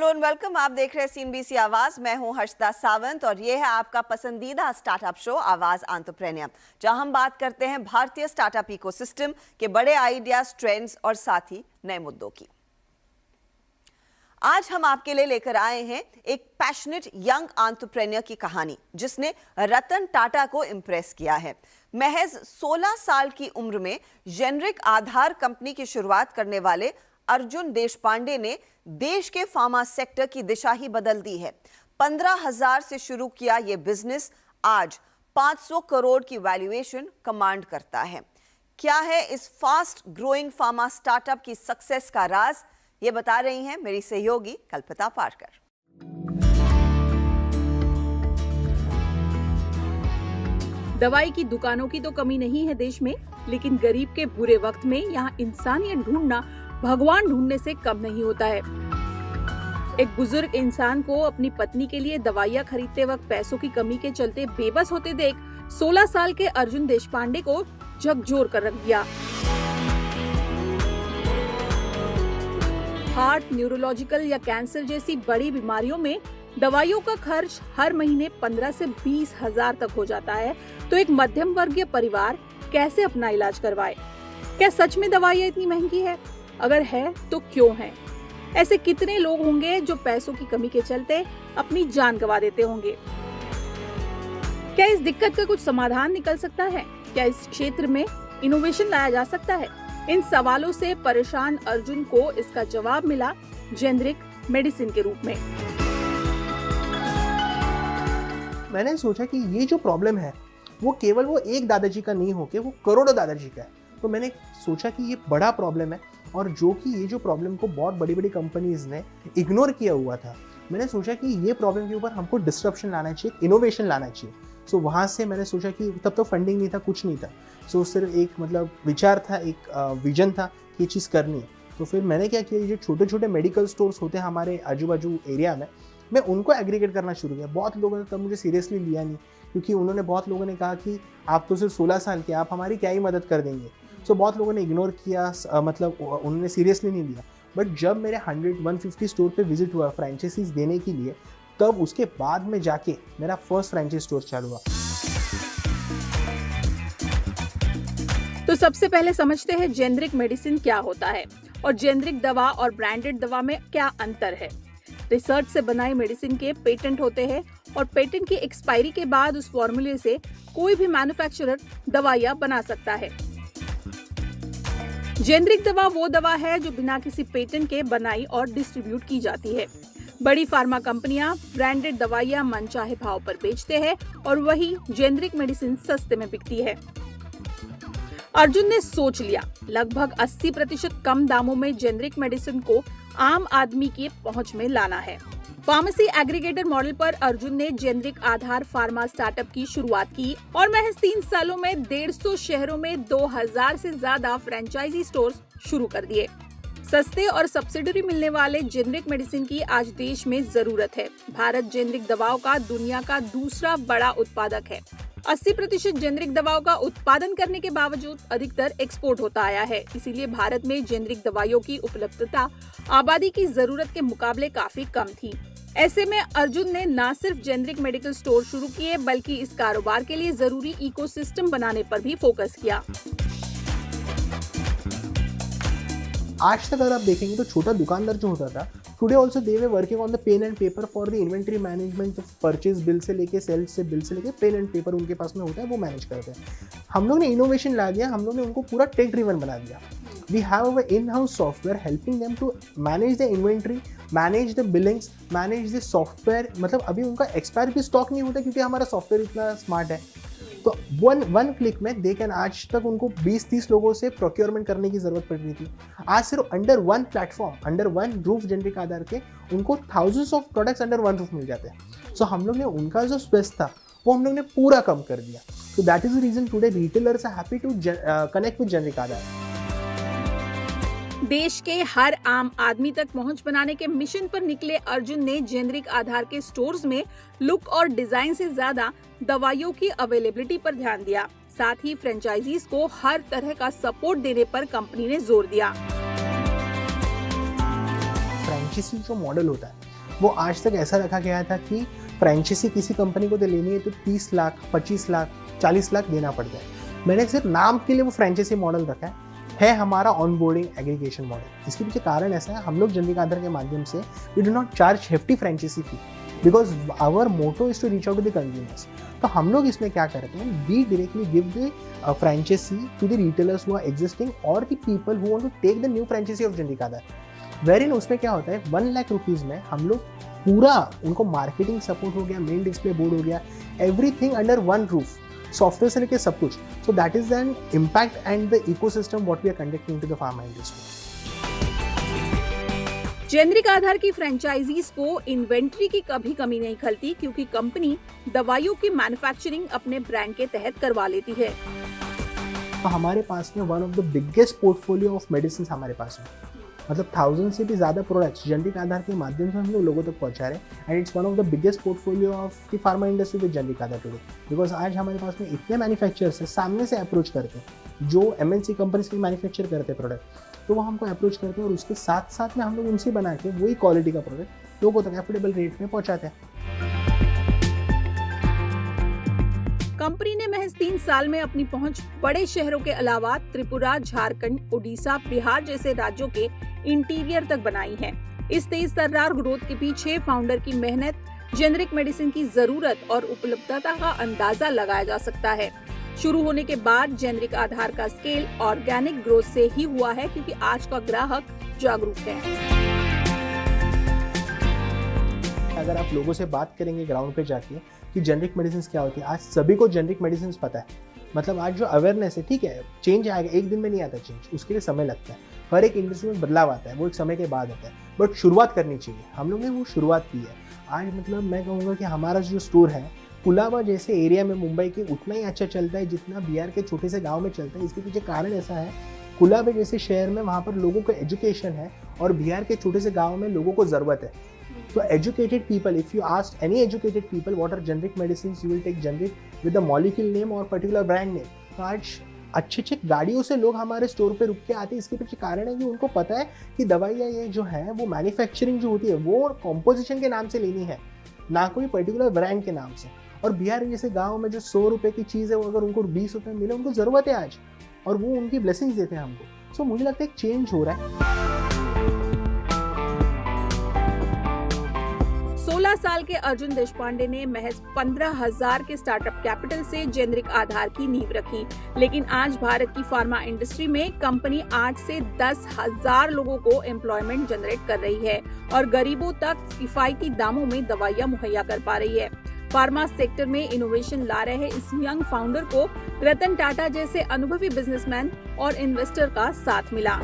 Hello and welcome. आप देख रहे हैं सीएनबीसी आवाज। मैं हूं हर्षदा सावंत और ये है आपका पसंदीदा स्टार्टअप शो आवाज एंटरप्रेन्योर, जहां हम बात करते हैं भारतीय स्टार्टअप इकोसिस्टम के बड़े आइडियाज, ट्रेंड्स और साथ ही नए मुद्दों की। आज हम आपके लिए लेकर आए हैं एक पैशनेट यंग एंटरप्रेन्योर की कहानी, जिसने रतन टाटा को इंप्रेस किया है। महज 16 साल की उम्र में जेनरिक आधार कंपनी की शुरुआत करने वाले अर्जुन देशपांडे ने देश के फार्मा सेक्टर की दिशा ही बदल दी है। 15,000 से शुरू किया यह बिजनेस आज 500 करोड़ की वैल्यूएशन कमांड करता है। क्या है इस फास्ट ग्रोइंग फार्मा स्टार्टअप की सक्सेस का राज, ये बता रही हैं मेरी सहयोगी कल्पना पारकर। दवाई की दुकानों की तो कमी नहीं है देश में, लेकिन गरीब के बुरे वक्त में यहाँ इंसानियत ढूंढना भगवान ढूंढने से कम नहीं होता है। एक बुजुर्ग इंसान को अपनी पत्नी के लिए दवाइयाँ खरीदते वक्त पैसों की कमी के चलते बेबस होते देख 16 साल के अर्जुन देशपांडे को झकझोर कर रख दिया। हार्ट, न्यूरोलॉजिकल या कैंसर जैसी बड़ी बीमारियों में दवाइयों का खर्च हर महीने 15 से 20 हजार तक हो जाता है, तो एक मध्यम वर्गीय परिवार कैसे अपना इलाज करवाए? क्या सच में दवाइयाँ इतनी महंगी है? अगर है तो क्यों है? ऐसे कितने लोग होंगे जो पैसों की कमी के चलते अपनी जान गंवा देते होंगे? क्या इस दिक्कत का कुछ समाधान निकल सकता है? क्या इस क्षेत्र में इनोवेशन लाया जा सकता है? इन सवालों से परेशान अर्जुन को इसका जवाब मिला जेनरिक मेडिसिन के रूप में। मैंने सोचा कि ये जो प्रॉब्लम है वो केवल वो एक दादाजी का नहीं होके वो करोड़ों दादाजी का है। तो मैंने सोचा कि ये बड़ा प्रॉब्लम है और जो कि ये जो प्रॉब्लम को बहुत बड़ी बड़ी कंपनीज ने इग्नोर किया हुआ था, मैंने सोचा कि ये प्रॉब्लम के ऊपर हमको डिस्ट्रप्शन लाना चाहिए, इनोवेशन लाना चाहिए। सो वहाँ से मैंने सोचा कि तब तो फंडिंग नहीं था, कुछ नहीं था। सो सिर्फ एक विचार था, एक विजन था कि ये चीज़ करनी है। तो फिर मैंने क्या किया, जो छोटे छोटे मेडिकल स्टोर्स होते हैं हमारे आजू बाजू एरिया में, मैं उनको एग्रीगेट करना शुरू किया। बहुत लोगों ने तब मुझे सीरियसली लिया नहीं, क्योंकि बहुत लोगों ने कहा कि आप तो सिर्फ 16 साल के, आप हमारी क्या ही मदद कर देंगे। सो बहुत लोगों ने इग्नोर किया, उन्होंने सीरियसली नहीं लिया। बट जब मेरे 100-150 स्टोर पे विजिट हुआ फ्रेंचाइजीज देने के लिए, तब उसके बाद में जाके मेरा फर्स्ट फ्रेंचाइज स्टोर चालू हुआ। तो सबसे पहले समझते हैं जेनरिक मेडिसिन क्या होता है और जेनरिक दवा और ब्रांडेड दवा में क्या अंतर है। रिसर्च से बनाई मेडिसिन के पेटेंट होते हैं और पेटेंट की एक्सपायरी के बाद उस फॉर्मूले से कोई भी मैन्युफैक्चरर दवाइयां बना सकता है। जेनरिक दवा वो दवा है जो बिना किसी पेटेंट के बनाई और डिस्ट्रीब्यूट की जाती है। बड़ी फार्मा कंपनियां ब्रांडेड दवाइयां मनचाहे भाव पर बेचते हैं और वही जेनरिक मेडिसिन सस्ते में बिकती है। अर्जुन ने सोच लिया, लगभग 80% कम दामों में जेनरिक मेडिसिन को आम आदमी की पहुंच में लाना है। फार्मेसी एग्रीगेटर मॉडल पर अर्जुन ने जेनरिक आधार फार्मा स्टार्टअप की शुरुआत की और महज 3 सालों में 150 शहरों में 2000 से ज्यादा फ्रेंचाइजी स्टोर्स शुरू कर दिए। सस्ते और सब्सिडी मिलने वाले जेनरिक मेडिसिन की आज देश में जरूरत है। भारत जेनरिक दवाओं का दुनिया का दूसरा बड़ा उत्पादक है। 80% जेनरिक दवाओं का उत्पादन करने के बावजूद अधिकतर एक्सपोर्ट होता आया है। इसीलिए भारत में जेनरिक दवाइयों की उपलब्धता आबादी की जरूरत के मुकाबले काफी कम थी। ऐसे में अर्जुन ने न सिर्फ जेनरिक मेडिकल स्टोर शुरू किए, बल्कि इस कारोबार के लिए जरूरी इकोसिस्टम बनाने पर भी फोकस किया। आज तक अगर आप देखेंगे तो छोटा दुकानदार जो होता था, today also they were working on the pen and paper for the inventory management. Purchase bill से लेके, सेल्स से बिल से लेके, पेन एंड पेपर उनके पास में होता है, वो मैनेज करते हैं। हम लोग ने इनोवेशन ला दिया, हम लोग ने उनको पूरा टेक ड्रिवन बना दिया। We have our in house software helping them to manage the inventory, manage the billings, manage the software. अभी उनका एक्सपायर भी स्टॉक नहीं होता, क्योंकि हमारा सॉफ्टवेयर इतना स्मार्ट है। तो वन क्लिक में दे कैन, आज तक उनको 20-30 लोगों से प्रोक्योरमेंट करने की जरूरत पड़ रही थी। आज सिर्फ under one platform, under one roof generic Aadhaar के उनको thousands of products under one roof मिल जाते हैं। सो हम लोग ने उनका जो स्पेस था वो हम लोग ने पूरा कम कर दिया। तो that is the reason today retailers are happy to connect with generic Aadhaar. देश के हर आम आदमी तक पहुंच बनाने के मिशन पर निकले अर्जुन ने जेनरिक आधार के स्टोर्स में लुक और डिजाइन से ज्यादा दवाइयों की अवेलेबिलिटी पर ध्यान दिया। साथ ही फ्रेंचाइजीज को हर तरह का सपोर्ट देने पर कंपनी ने जोर दिया। फ्रेंचाइजी जो मॉडल होता है वो आज तक ऐसा रखा गया था कि फ्रेंचाइजी किसी कंपनी को तो लेनी है तो 30 लाख 25 लाख 40 लाख देना पड़ता है। मैंने सिर्फ नाम के लिए वो फ्रेंचाइजी मॉडल रखा है हमारा ऑनबोर्डिंग एग्रीगेशन मॉडल। इसके पीछे कारण ऐसा है, हम लोग जनरिक आधार के माध्यम से we do not charge hefty franchisee fee because our motto is to reach out to the consumers. तो हम लोग इसमें क्या करते हैं, we directly give the franchisee to the retailers who are existing और the people who want to take the new franchisee of generic Aadhaar. Wherein उसमें क्या होता है, 1 लाख रुपीज़ में हम लोग पूरा उनको मार्केटिंग सपोर्ट हो गया, मेन डिस्प्ले बोर्ड हो गया, everything under one roof, software से लेके सब कुछ। So that is an impact and the ecosystem what we are conducting to the pharma industry. Generic Aadhaar की फ्रेंचाइजीज को इन्वेंट्री की कभी कमी नहीं खलती क्योंकि कंपनी दवाइयों की मैन्युफैक्चरिंग अपने ब्रांड के तहत करवा लेती है। तो हमारे पास में one of the biggest portfolio of medicine हमारे पास में, मतलब 1000 से भी ज़्यादा प्रोडक्ट्स जेनरिक आधार के माध्यम से हम लोग लोगों तक पहुंचा रहे हैं and it's one of the biggest portfolio of the pharma industry with generic Aadhaar today. Because आज हमारे पास में इतने मैन्युफैक्चरर्स हैं सामने से अप्रोच करते हैं जो MNC कंपनीज के मैन्युफैक्चर करते हैं प्रोडक्ट, तो वो हमको अप्रोच करते हैं और उसके साथ साथ में हम लोग उनसे बना के वही क्वालिटी का प्रोडक्ट लोगों तक एफोर्डेबल रेट में पहुँचाते हैं। कंपनी ने महज 3 साल में अपनी पहुंच बड़े शहरों के अलावा त्रिपुरा, झारखंड, उड़ीसा, बिहार जैसे राज्यों के इंटीरियर तक बनाई है। इस तेज तर्रार ग्रोथ के पीछे फाउंडर की मेहनत, जेनरिक मेडिसिन की जरूरत और उपलब्धता का अंदाजा लगाया जा सकता है। शुरू होने के बाद जेनरिक आधार का स्केल ऑर्गेनिक ग्रोथ से ही हुआ है क्योंकि आज का ग्राहक जागरूक है। अगर आप लोगों से बात करेंगे ग्राउंड पे जाके कि जेनरिक मेडिसिन क्या होती है, आज सभी को जेनरिक मेडिसिन पता है। मतलब आज जो अवेयरनेस है, ठीक है चेंज आएगा, एक दिन में नहीं आता चेंज, उसके लिए समय लगता है। हर एक इंडस्ट्री में बदलाव आता है, वो एक समय के बाद आता है, बट शुरुआत करनी चाहिए। हम लोग ने वो शुरुआत की है। आज मतलब मैं कहूँगा कि हमारा जो स्टोर है कुलाबा जैसे एरिया में मुंबई के उतना ही अच्छा चलता है जितना बिहार के छोटे से गाँव में चलता है। इसके पीछे कारण ऐसा है, कुलाबा जैसे शहर में वहाँ पर लोगों को एजुकेशन है और बिहार के छोटे से गाँव में लोगों को ज़रूरत है। So educated people, if you ask any educated people what are generic medicines, you will take generic with the molecule name or particular brand name. तो आज अच्छे गाड़ियों से लोग हमारे स्टोर पे रुक के आते हैं। इसके पीछे कारण है कि उनको पता है कि दवाइयाँ ये जो है वो मैन्युफैक्चरिंग जो होती है वो कॉम्पोजिशन के नाम से लेनी है, ना कोई पर्टिकुलर ब्रांड के नाम से। और बिहार जैसे गाँव में जो 100 रुपये की चीज़ है वो अगर उनको 20 रुपये मिले, उनको ज़रूरत है आज, और वो उनकी ब्लेसिंग्स देते हैं हमको। सो मुझे लगता है एक चेंज हो रहा है। 16 साल के अर्जुन देशपांडे ने महज 15,000 के स्टार्टअप कैपिटल से जेनरिक आधार की नींव रखी, लेकिन आज भारत की फार्मा इंडस्ट्री में कंपनी 8 से 10,000 लोगों को एम्प्लॉयमेंट जनरेट कर रही है और गरीबों तक किफायती दामों में दवाइयां मुहैया कर पा रही है। फार्मा सेक्टर में इनोवेशन ला रहे इस यंग फाउंडर को रतन टाटा जैसे अनुभवी बिजनेसमैन और इन्वेस्टर का साथ मिला।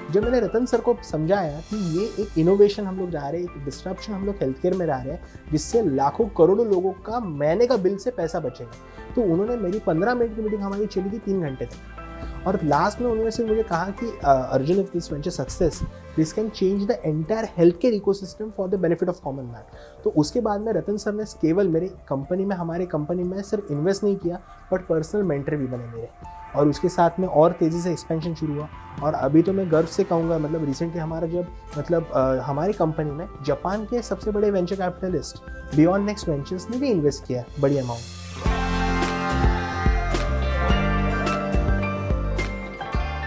जब मैंने रतन सर को समझाया कि ये एक इनोवेशन हम लोग जा रहे हैं, एक डिस्ट्रप्शन हम लोग हेल्थ केयर में ला रहे हैं जिससे लाखों करोड़ों लोगों का महीने का बिल से पैसा बचेगा, तो उन्होंने मेरी 15 मिनट की मीटिंग हमारी चली थी 3 घंटे तक। और लास्ट में उन्होंने सिर्फ मुझे कहा कि Arjun, if this venture success this can change the entire health care ecosystem for the benefit of common man. तो उसके बाद में रतन सर ने केवल मेरे कंपनी में, हमारे कंपनी में सिर्फ इन्वेस्ट नहीं किया बट पर्सनल मेंटर भी बने मेरे, और उसके साथ में और तेज़ी से एक्सपेंशन शुरू हुआ। और अभी तो मैं गर्व से कहूँगा, मतलब रिसेंटली हमारा जब हमारी कंपनी में जापान के सबसे बड़े venture capitalist beyond next ventures ने भी इन्वेस्ट किया बड़ी अमाउंट।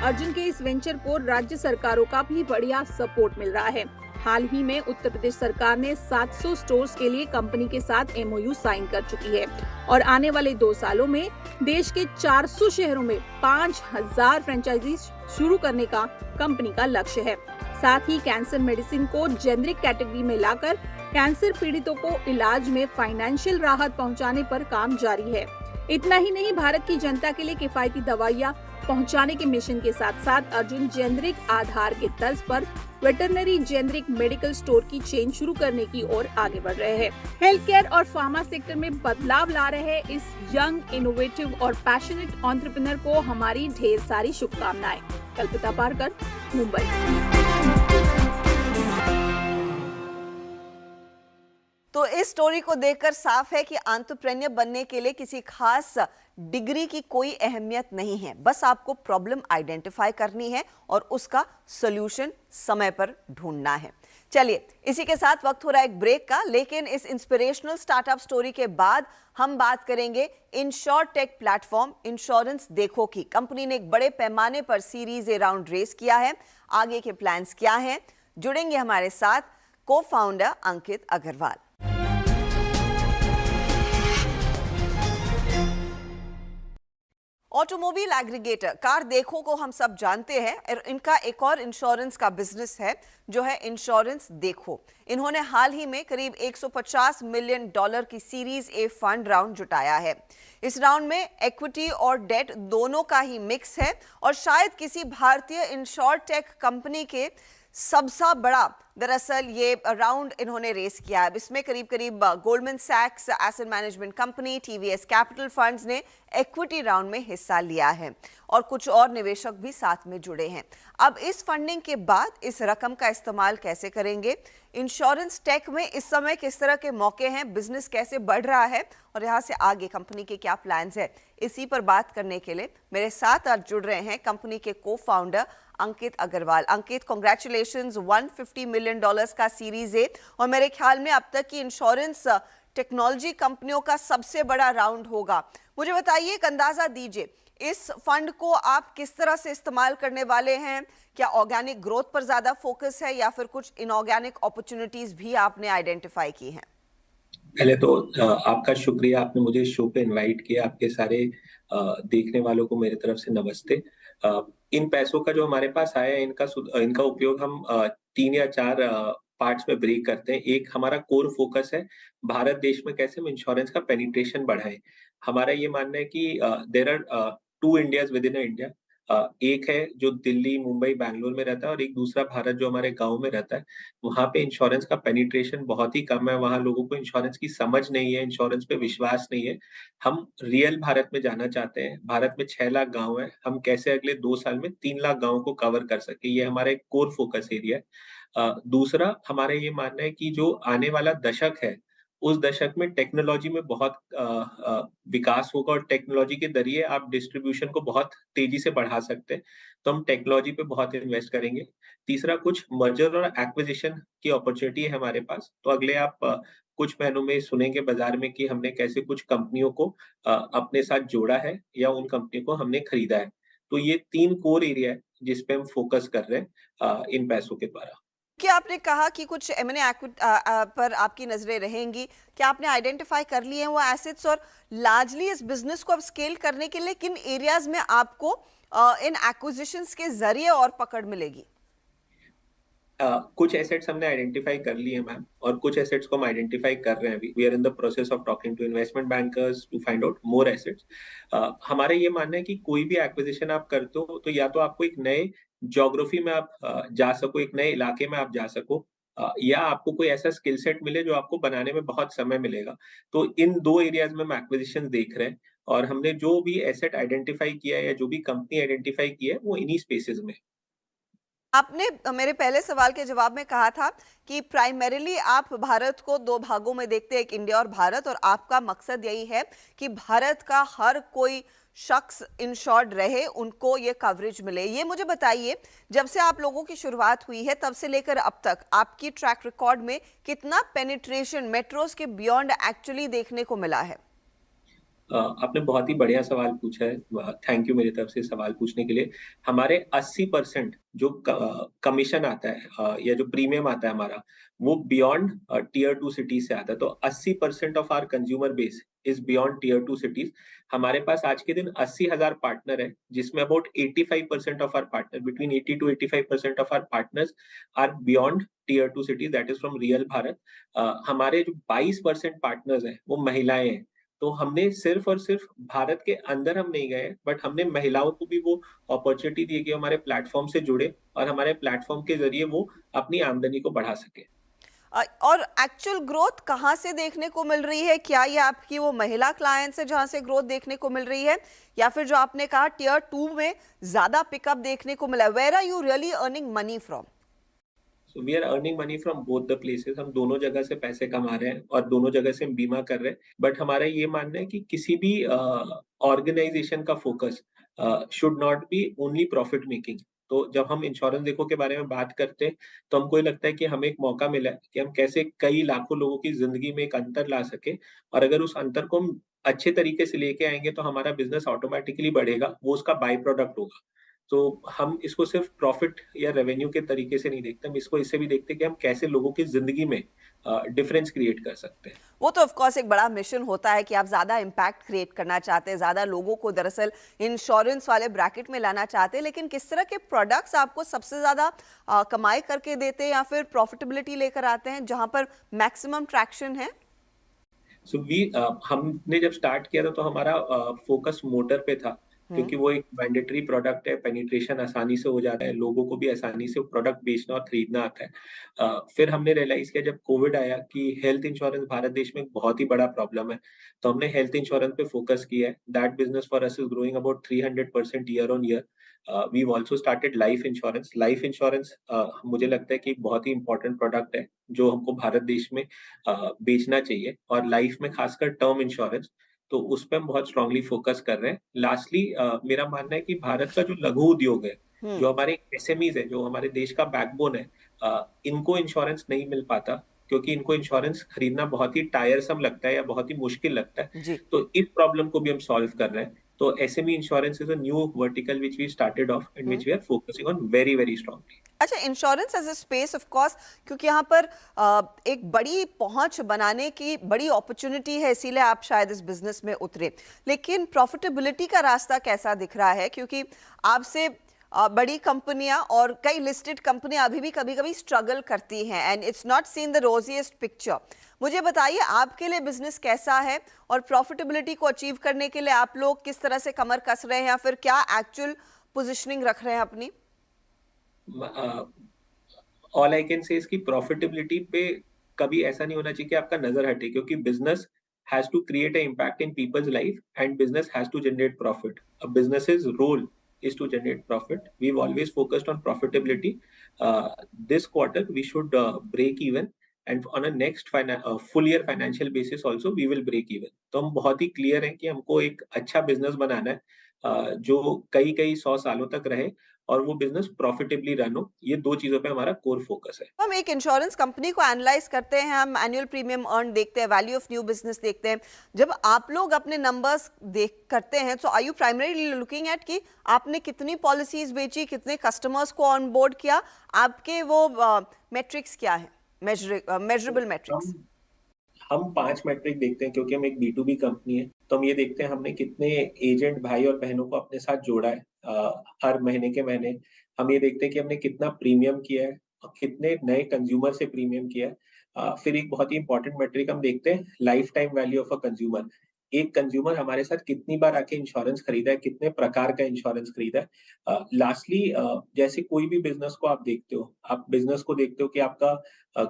अर्जुन के इस वेंचर को राज्य सरकारों का भी बढ़िया सपोर्ट मिल रहा है। हाल ही में उत्तर प्रदेश सरकार ने 700 स्टोर्स के लिए कंपनी के साथ MOU साइन कर चुकी है और आने वाले 2 सालों में देश के 400 शहरों में 5,000 फ्रेंचाइजी शुरू करने का कंपनी का लक्ष्य है। साथ ही कैंसर मेडिसिन को जेनरिक कैटेगरी में लाकर कैंसर पीड़ितों को इलाज में फाइनेंशियल राहत पहुंचाने पर काम जारी है। इतना ही नहीं, भारत की जनता के लिए किफायती दवाइयां पहुंचाने के मिशन के साथ साथ अर्जुन जेनरिक आधार के तर्ज पर वेटरनरी जेनरिक मेडिकल स्टोर की चेन शुरू करने की ओर आगे बढ़ रहे हैं। हेल्थ केयर और फार्मा सेक्टर में बदलाव ला रहे इस यंग, इनोवेटिव और पैशनेट एंटरप्रेन्योर को हमारी ढेर सारी शुभकामनाएं। कल्पिता पारकर, मुंबई। तो इस इस स्टोरी को देखकर साफ है कि एंटरप्रेन्योर बनने के लिए किसी खास डिग्री की कोई अहमियत नहीं है। बस आपको प्रॉब्लम आइडेंटिफाई करनी है और उसका सॉल्यूशन समय पर ढूंढना है। चलिए, इसी के साथ वक्त हो रहा है एक ब्रेक का, लेकिन इस इंस्पिरेशनल स्टार्टअप स्टोरी के बाद हम बात करेंगे इंश्योरटेक प्लेटफॉर्म इंश्योरेंस देखो की। कंपनी ने एक बड़े पैमाने पर सीरीज ए राउंड रेस किया है। आगे के प्लान्स क्या हैं? जुड़ेंगे हमारे साथ को फाउंडर अंकित अग्रवाल। ऑटोमोबाइल एग्रीगेटर कार देखो को हम सब जानते हैं और इनका एक और इंश्योरेंस का बिजनेस है जो है इंश्योरेंस देखो। इन्होंने हाल ही में करीब $150 मिलियन की सीरीज ए फंड राउंड जुटाया है। इस राउंड में इक्विटी और डेट दोनों का ही मिक्स है और शायद किसी भारतीय इंश्योरटेक कंपनी के सबसे बड़ा दरअसल ये राउंड इन्होंने रेस किया है। इसमें करीब करीब गोल्डमैन सैक्स, asset management company, TVS capital funds ने इक्विटी राउंड में हिस्सा लिया है और कुछ और निवेशक भी साथ में जुड़े हैं। अब इस फंडिंग के बाद इस रकम का इस्तेमाल कैसे करेंगे? इंश्योरेंस टेक में इस समय किस तरह के मौके हैं? बिजनेस कैसे बढ़ रहा है और यहाँ से आगे कंपनी के क्या प्लान्स है? इसी पर बात करने के लिए मेरे साथ आज जुड़ रहे हैं कंपनी के को फाउंडर अंकित अग्रवाल। अंकित, कांग्रेचुलेशंस, $150 मिलियन का सीरीज ए और मेरे ख्याल में अब तक की इंश्योरेंस टेक्नोलॉजी कंपनियों का सबसे बड़ा राउंड होगा। मुझे बताइए, एक अंदाजा दीजिए, इस फंड को आप किस तरह से इस्तेमाल करने वाले हैं? क्या ऑर्गेनिक ग्रोथ पर ज्यादा फोकस है या फिर कुछ इनऑर्गेनिक अपॉर्चुनिटीज भी आपने आइडेंटिफाई की हैं? पहले तो आपका शुक्रिया, आपने मुझे शो पे इनवाइट किया। आपके सारे देखने वालों को मेरी तरफ से नमस्ते। इन पैसों का जो हमारे पास आया है, इनका उपयोग हम 3 या 4 पार्ट्स में ब्रेक करते हैं। एक हमारा कोर फोकस है भारत देश में कैसे हम इंश्योरेंस का पेनिट्रेशन बढ़ाएं। हमारा ये मानना है कि there are 2 Indias within India. एक है जो दिल्ली, मुंबई, बैंगलोर में रहता है और एक दूसरा भारत जो हमारे गांव में रहता है। वहां पे इंश्योरेंस का पेनिट्रेशन बहुत ही कम है। वहां लोगों को इंश्योरेंस की समझ नहीं है, इंश्योरेंस पे विश्वास नहीं है। हम रियल भारत में जाना चाहते हैं। भारत में 6 लाख गांव है। हम कैसे अगले 2 साल में 3 लाख गांवों को कवर कर सके, ये हमारा एक कोर फोकस एरिया है। दूसरा हमारा ये मानना है कि जो आने वाला दशक है, उस दशक में टेक्नोलॉजी में बहुत विकास होगा और टेक्नोलॉजी के जरिए आप डिस्ट्रीब्यूशन को बहुत तेजी से बढ़ा सकते हैं। तो हम टेक्नोलॉजी पे बहुत इन्वेस्ट करेंगे। तीसरा, कुछ मर्जर और एक्विजिशन की अपॉर्चुनिटी है हमारे पास। तो अगले आप कुछ महीनों में सुनेंगे बाजार में कि हमने कैसे कुछ कंपनियों को अपने साथ जोड़ा है या उन कंपनी को हमने खरीदा है। तो ये 3 कोर एरिया है जिस पे हम फोकस कर रहे हैं इन पैसों के द्वारा। क्या आपने कहा कि कुछ M&A पर आपकी नजरें रहेंगी? क्या आपने आइडेंटिफाई कर लिए हैं वो एसेट्स और लार्जली इस बिजनेस को अब स्केल करने के लिए किन एरियाज में आपको इन एक्विजिशंस के जरिए और पकड़ मिलेगी? कुछ एसेट्स हमने आइडेंटिफाई कर लिए हैं मैम, और कुछ एसेट्स को हम आइडेंटिफाई कर रहे हैं अभी। We are in the process of talking to investment bankers to find out more assets. हमारा ये मानना है कि कोई भी एक्विजिशन आप करते हो तो या तो आपको एक नए ज्योग्राफी में आप जा सको, एक नए इलाके में आप जा सको, या आपको कोई ऐसा स्किल सेट मिले जो आपको बनाने में बहुत समय मिलेगा। तो इन 2 एरियाज में हम एक्विजिशन देख रहे हैं और हमने जो भी एसेट आइडेंटिफाई किया है या जो भी कंपनी आइडेंटिफाई की है वो इन्हीं स्पेसेस में। आपने मेरे पहले सवाल के जवाब में कहा था कि प्राइमरीली आप भारत को 2 भागों में देखते हैं, एक इंडिया और भारत, और आपका मकसद यही है कि भारत का हर कोई शख्स इंश्योर्ड रहे, उनको ये कवरेज मिले। ये मुझे बताइए, जब से आप लोगों की शुरुआत हुई है तब से लेकर अब तक आपकी ट्रैक रिकॉर्ड में कितना पेनिट्रेशन मेट्रोज के बियॉन्ड एक्चुअली देखने को मिला है? आपने बहुत ही बढ़िया सवाल पूछा है। थैंक यू मेरी तरफ से सवाल पूछने के लिए। हमारे 80% जो कमीशन आता है या जो प्रीमियम आता है हमारा, वो बियॉन्ड टीयर 2 सिटीज से आता है। तो 80% of our consumer base is beyond tier 2 cities. हमारे पास आज के दिन 80,000 पार्टनर है, जिसमें about 85% of our partner, between 80 to 85% of our partners are beyond tier 2 cities, that is from real Bharat. हमारे जो 22% पार्टनर्स हैं वो महिलाएं हैं। तो हमने सिर्फ और सिर्फ भारत के अंदर हम नहीं गए, बट हमने महिलाओं को भी वो अपॉर्चुनिटी दी कि हमारे प्लेटफॉर्म से जुड़े और हमारे प्लेटफॉर्म के जरिए वो अपनी आमदनी को बढ़ा सके। और एक्चुअल ग्रोथ कहाँ से देखने को मिल रही है? क्या ये आपकी वो महिला क्लाइंट्स है जहाँ से ग्रोथ देखने को मिल रही है, या फिर जो आपने कहा टीयर 2 में ज्यादा पिकअप देखने को मिला? Where are you really earning money from? So we are earning money from both the places, हम दोनों जगह से पैसे कमा रहे हैं और दोनों जगह से हम बीमा कर रहे हैं। बट हमारा ये मानना है कि किसी भी ऑर्गेनाइजेशन का focus should not be only profit making. तो जब हम इंश्योरेंस देखो के बारे में बात करते हैं तो हमको ये लगता है कि हमें एक मौका मिला है कि हम कैसे कई लाखों लोगों की जिंदगी में एक अंतर ला सके, और अगर उस अंतर को हम अच्छे तरीके से लेके आएंगे तो हमारा बिजनेस ऑटोमेटिकली बढ़ेगा, वो उसका बाई प्रोडक्ट होगा। तो हम इसको सिर्फ प्रॉफिट या रेवेन्यू के तरीके से नहीं देखते, हम इसको इससे भी देखते हैं कि हम कैसे लोगों की जिंदगी में डिफरेंस क्रिएट कर सकते हैं। वो तो ऑफ कोर्स एक बड़ा मिशन होता है कि आप ज़्यादा इम्पैक्ट क्रिएट करना चाहते हैं, ज़्यादा लोगों को दरअसल इंश्योरेंस वाले ब्रैकेट में लाना चाहते हैं, लेकिन किस तरह के प्रोडक्ट्स आपको सबसे ज़्यादा कमाई करके देते हैं या फिर प्रॉफिटेबिलिटी लेकर आते हैं जहां पर मैक्सिमम ट्रैक्शन है? सो वी हमने जब स्टार्ट किया था तो हमारा फोकस मोटर पे था, क्योंकि वो एक मैंडेटरी प्रोडक्ट है, पेनिट्रेशन आसानी से हो जाता है, लोगों को भी आसानी से प्रोडक्ट बेचना और खरीदना आता है। फिर हमने रियलाइज किया जब कोविड आया कि हेल्थ इंश्योरेंस भारत देश में एक बहुत ही बड़ा प्रॉब्लम है, तो हमने हेल्थ इंश्योरेंस पे फोकस किया है। That business for us is growing about 300% year on year. We also started life insurance. Life insurance मुझे लगता है कि एक बहुत ही इंपॉर्टेंट प्रोडक्ट है जो हमको भारत देश में बेचना चाहिए, और लाइफ में खासकर टर्म इंश्योरेंस, तो उस पे हम बहुत स्ट्रांगली फोकस कर रहे हैं। लास्टली मेरा मानना है कि भारत का जो लघु उद्योग है, हम्म। जो हमारे एसएमईज है, जो हमारे देश का बैकबोन है, इनको इंश्योरेंस नहीं मिल पाता, क्योंकि इनको इंश्योरेंस खरीदना बहुत ही टायरसम लगता है या बहुत ही मुश्किल लगता है। जी। तो इस प्रॉब्लम को भी हम सॉल्व कर रहे हैं। तो SME insurance is a new vertical which we started off and which we are focusing on very very strongly. अच्छा, insurance as a space of course, क्योंकि यहाँ पर एक बड़ी पहुंच बनाने की बड़ी अपॉर्चुनिटी है, इसीलिए आप शायद इस बिजनेस में उतरे। लेकिन प्रॉफिटेबिलिटी का रास्ता कैसा दिख रहा है? क्योंकि आपसे बड़ी कंपनियां और कई लिस्टेड कंपनियां अभी भी कभी कभी स्ट्रगल करती हैं and it's not seen the rosiest picture. मुझे बताइए आपके लिए बिजनेस कैसा है और प्रॉफिटेबिलिटी को अचीव करने के लिए आप लोग किस तरह से कमर कस रहे हैं या फिर क्या एक्चुअल पोजिशनिंग रख रहे हैं अपनी? ऑल आई कैन से इसकी प्रॉफिटेबिलिटी पे कभी ऐसा नहीं होना चाहिए कि आपका नजर हटे, क्योंकि business has to create a impact in peoples life and business has to generate profit. A businesses role is to generate profit. We've always focused on profitability. This quarter we should break even, and on a next full year financial basis also we will break even. तो हम बहुत ही clear हैं कि हमको एक अच्छा business बनाना है, जो कई कई 100 सालों तक रहे और वो बिजनेस प्रॉफिटेबली रन हो। ये दो चीजों पे हमारा कोर फोकस है। हम एक इंश्योरेंस कंपनी को एनालाइज करते हैं, हम एनुअल प्रीमियम अर्न देखते हैं, वैल्यू ऑफ न्यू बिजनेस देखते हैं। जब आप लोग अपने नंबर्स देख करते हैं तो are you primarily looking at कि आपने कितनी पॉलिसीज बेची, कितने कस्टमर्स को ऑन बोर्ड किया, आपके वो मेट्रिक्स क्या है, मेजरेबल मेट्रिक्स? हम 5 मैट्रिक देखते हैं, क्योंकि हम एक B2B कंपनी है, तो हम ये देखते हैं हमने कितने एजेंट भाई और बहनों को अपने साथ जोड़ा है हर महीने के महीने। हम ये देखते हैं कि हमने कितना प्रीमियम किया है और कितने नए कंज्यूमर से प्रीमियम किया है। फिर एक बहुत ही इंपॉर्टेंट मैट्रिक हम देखते हैं, life time value of a consumer. एक कंज्यूमर हमारे साथ कितनी बार आके इंश्योरेंस खरीदा है, कितने प्रकार का इंश्योरेंस खरीदा है। लास्टली जैसे कोई भी बिजनेस को आप देखते हो, आप बिजनेस को देखते हो कि आपका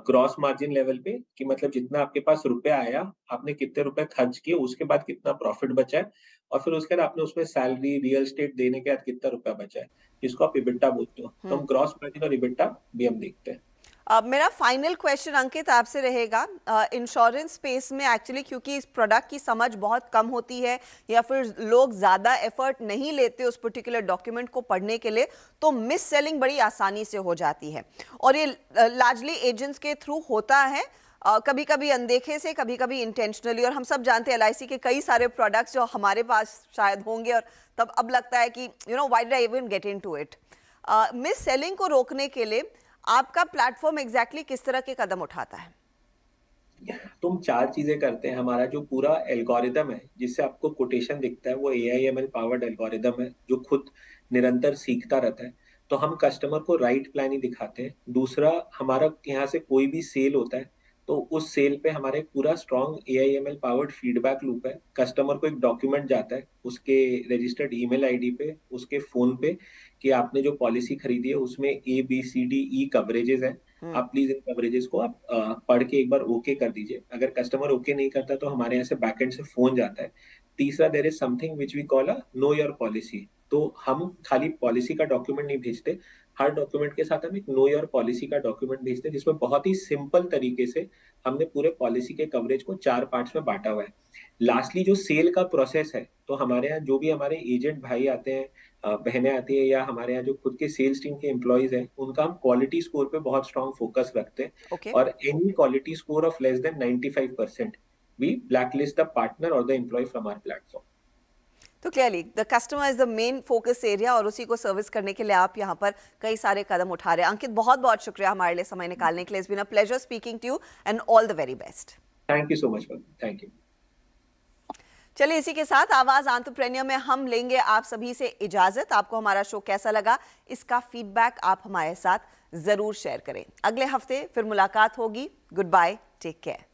ग्रॉस मार्जिन लेवल पे, कि मतलब जितना आपके पास रुपया आया, आपने कितने रुपए खर्च किए, उसके बाद कितना प्रॉफिट बचा है, और फिर उसके बाद आपने उसमें सैलरी, रियल एस्टेट देने के बाद कितना रुपया बचा है, जिसको आप इबिट्टा बोलते हो। तो हम ग्रॉस मार्जिन और इबिट्टा भी हम देखते हैं। मेरा फाइनल क्वेश्चन अंकित आपसे रहेगा, इंश्योरेंस स्पेस में एक्चुअली क्योंकि इस प्रोडक्ट की समझ बहुत कम होती है या फिर लोग ज़्यादा एफर्ट नहीं लेते उस पर्टिकुलर डॉक्यूमेंट को पढ़ने के लिए, तो मिस सेलिंग बड़ी आसानी से हो जाती है और ये लार्जली एजेंट्स के थ्रू होता है, कभी कभी अनदेखे से, कभी कभी इंटेंशनली। और हम सब जानते हैं LIC के कई सारे प्रोडक्ट्स जो हमारे पास शायद होंगे और तब अब लगता है कि why did I even get into it. Miss selling को रोकने के लिए आपका प्लेटफॉर्म एग्जैक्टली किस तरह के कदम उठाता है? तो हम 4 चीजें करते हैं। हमारा जो पूरा एल्गोरिदम है जिससे आपको कोटेशन दिखता है, वो AIML पावर्ड एल्गोरिदम है जो खुद निरंतर सीखता रहता है। तो हम कस्टमर को राइट प्लान ही दिखाते हैं। दूसरा, हमारा यहाँ से कोई भी सेल होता है तो उस सेल पे हमारा एक पूरा strong AIML powered feedback loop है। कस्टमर को एक डॉक्यूमेंट जाता है उसके रजिस्टर्ड ईमेल आईडी पे, उसके फोन पे, कि आपने जो पॉलिसी खरीदी है उसमें ABCDE कवरेजेस है, आप प्लीज इन कवरेजेस को आप पढ़ के एक बार ओके कर दीजिए। अगर कस्टमर ओके नहीं करता तो हमारे यहाँ से बैकएंड से फोन जाता है। तीसरा, there is something which we call a know your policy. तो हम खाली पॉलिसी का डॉक्यूमेंट नहीं भेजते, हर डॉक्यूमेंट के साथ हम एक नो योर पॉलिसी का डॉक्यूमेंट भेजते हैं, जिसमें बहुत ही सिंपल तरीके से हमने पूरे पॉलिसी के कवरेज को 4 पार्ट्स में बांटा हुआ है। लास्टली जो सेल का प्रोसेस है, तो हमारे यहाँ जो भी हमारे एजेंट भाई आते हैं, बहनें आती है, या हमारे यहाँ जो खुद के सेल्स टीम के एम्प्लॉइज हैं, उनका हम क्वालिटी स्कोर पे बहुत स्ट्रॉन्ग फोकस रखते हैं। ओके। और any quality score of less than 95% we blacklist the partner और the employ from our platform. तो clearly the customer is the main focus area और उसी को सर्विस करने के लिए आप यहाँ पर कई सारे कदम उठा रहे हैं। अंकित, बहुत बहुत शुक्रिया हमारे लिए समय निकालने के लिए। It's been a pleasure speaking to you and all the very best. Thank you so much, thank you. चलिए, इसी के साथ आवाज एंटरप्रेन्योर में हम लेंगे आप सभी से इजाजत। आपको हमारा शो कैसा लगा, इसका फीडबैक आप हमारे साथ जरूर शेयर करें। अगले हफ्ते फिर मुलाकात होगी। Goodbye, take care.